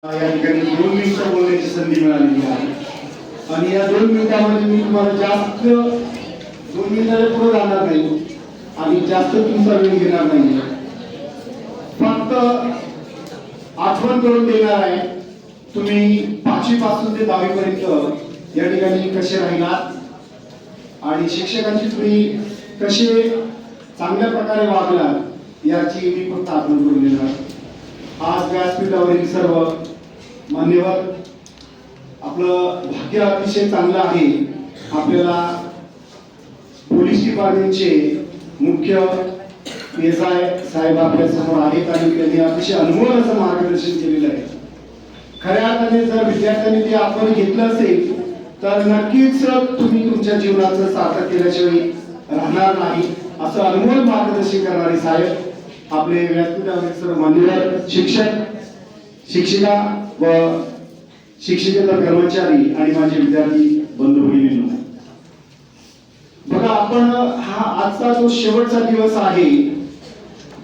या ठिकाणी 2 मिनिटं बोलण्याची संधी मिळालेली आहे आणि या 2 मिनिटांमध्ये मी तुम्हाला जास्त 2 मिनिटाच्या पुढे जाणार नाही आणि जास्त तुमचा वेळ घेणार नाही. फक्त आठवण करून देणार आहे तुम्ही 5वी पासून ते 10वी पर्यंत या ठिकाणी कसे राहिलात आणि शिक्षकांची तुम्ही कसे चांगल्या प्रकारे वागलात याची मी फक्त आठवण करून देणार. आज व्यासपीठावरील सर्व मान्यवर आपलं भाग्य अतिशय चांगलं आहे. आपल्याला पोलीस डिपार्टमेंटचे मुख्य PSI साहेब आपल्या समोर आहेत आणि त्यांनी अतिशय अनुभव असं मार्गदर्शन केलेलं आहे. खऱ्या अर्थाने जर विद्यार्थ्यांनी ते आपण घेतलं असेल तर नक्कीच तुम्ही तुमच्या जीवनाचं सार्थक केल्याशिवाय राहणार नाही असं अनुभव मार्गदर्शन करणारे साहेब आपले व्यासपीठावरील सर्व मान्यवर शिक्षक शिक्षिका व शिक्षकेतर कर्मचारी आणि माझे विद्यार्थी बंधू भगिनींनो, बघा आपण हा आजचा जो शेवटचा दिवस आहे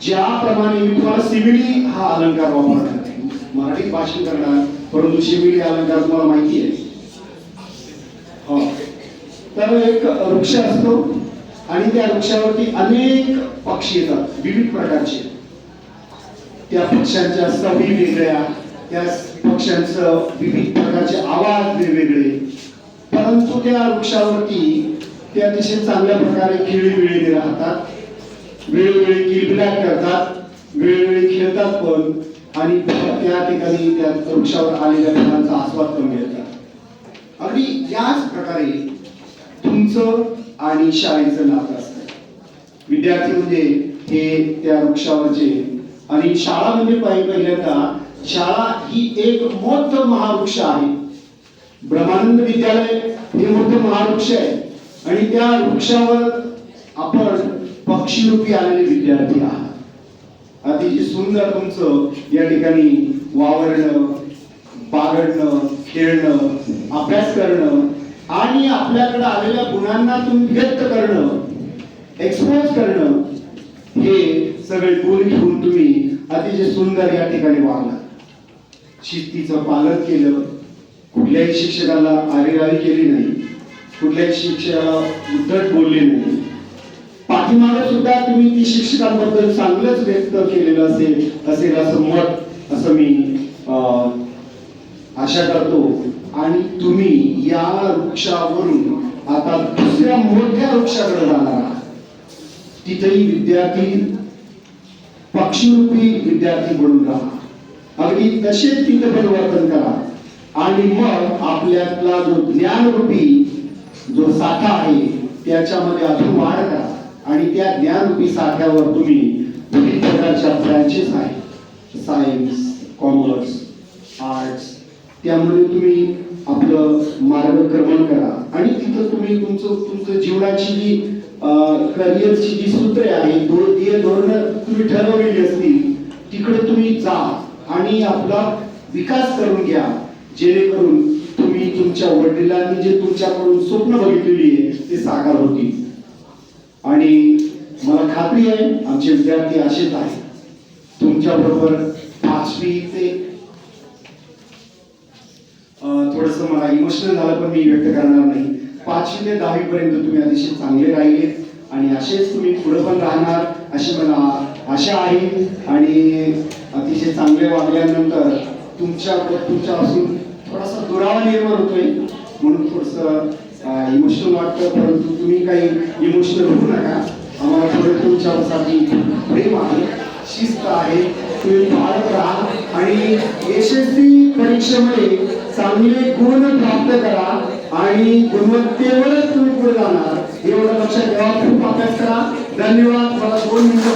ज्याप्रमाणे मी तुम्हाला सिमिली हा अलंकार वापरणार आहे. मराठी भाषण करणार परंतु सिमिली अलंकार तुम्हाला माहिती आहे. हो, तर एक वृक्ष असतो आणि त्या वृक्षावरती अनेक पक्षी येतात विविध प्रकारचे. त्या पक्ष्यांच्या सवयी वेगळ्या, त्या पक्ष्यांचं विविध प्रकारचे आवाज वेगवेगळे, परंतु त्या वृक्षावरती ते अतिशय चांगल्या प्रकारे खेळीमेळीने राहतात, वेळोवेळी किलबिलाट करतात, वेळोवेळी खेळतात पण आणि त्या ठिकाणी त्या वृक्षावर आलेल्या फळांचा आस्वाद पण घेतात. अगदी याच प्रकारे तुमचं आणि शाळेचं नातं असतं. विद्यार्थी म्हणजे हे त्या वृक्षावरचे आणि शाळा म्हणजे पहिल्यांदा शाळा ही एक मोठं महावृक्ष आहे. ब्रह्मानंद विद्यालय हे मोठं महावृक्ष आहे आणि त्या वृक्षावर आपण पक्षीरूपी आलेले विद्यार्थी आहात. अतिशय सुंदर तुमचं या ठिकाणी वावरणं, बागडणं, खेळणं, अभ्यास करणं आणि आपल्याकडे आलेल्या गुणांना तुम्ही व्यक्त करणं, एक्सपोज करणं, हे सगळे गुण घेऊन तुम्ही अतिशय सुंदर या ठिकाणी वागलात. शिस्तीचं पालन केलं, कुठल्याही शिक्षकाला आरेरावी केली नाही, कुठल्याही शिक्षकाला उद्धट बोलले नाही. पाठीमागे सुद्धा तुम्ही ती शिक्षकांबद्दल चांगलंच व्यक्त केलेलं असेल असं मत असं मी आशा करतो. आणि तुम्ही या वृक्षावरून आता दुसऱ्या मोठ्या वृक्षाकडे जाणार आहात. तिथेही विद्यार्थी पक्षीरूपी विद्यार्थी बनून राहा. अगदी तसेच तिथे परिवर्तन करा आणि मग आपल्यातला जो ज्ञानरूपी जो साठा आहे त्याच्यामध्ये अजून वाढ करा आणि त्या ज्ञानरूपी साठ्यावर तुम्ही विविध प्रकारच्या ब्रांचेस आहेत, सायन्स, कॉमर्स, आर्ट्स, त्यामुळे तुम्ही आपलं मार्गक्रमण करा आणि तिथं तुम्ही तुमचं जीवनाची जी करिअरची जी सूत्रे आहेत, धोरणं तुम्ही ठरवलेली असतील तिकडे तुम्ही जा आणि आपला विकास करून घ्या, जेणेकरून तुम्ही तुमच्या वडिलांनी जे तुमच्याकडून स्वप्न बघितलेली आहे ते साकार होतील. आणि मला खात्री आहे आमचे विद्यार्थी असेच आहेत. तुमच्या बरोबर 5वी ते थोडस मला इमोशनल झालं पण मी व्यक्त करणार नाही. 5वी ते 10वी पर्यंत तुम्ही अतिशय चांगले राहिले आणि असेच तुम्ही पुढे पण राहणार अशी मला आशा आहे. आणि अतिशय चांगले वागल्यानंतर तुमच्यापासून थोडासा दुरावा निर्माण होतोय म्हणून थोडस इमोशनल वाटतं, परंतु तुम्ही काही इमोशनल होऊ नका. आम्हाला थोडं तुमच्यासाठी प्रेम आहे, शिस्त आहे, तुम्ही पाळत राहा आणि यशस्वी परीक्षेमध्ये चांगले गुण प्राप्त करा आणि गुणवत्तेवरच तुम्ही पुढे जाणार एवढं लक्षात ठेवा. खूप अभ्यास करा. धन्यवाद. मला 2 मिनिटं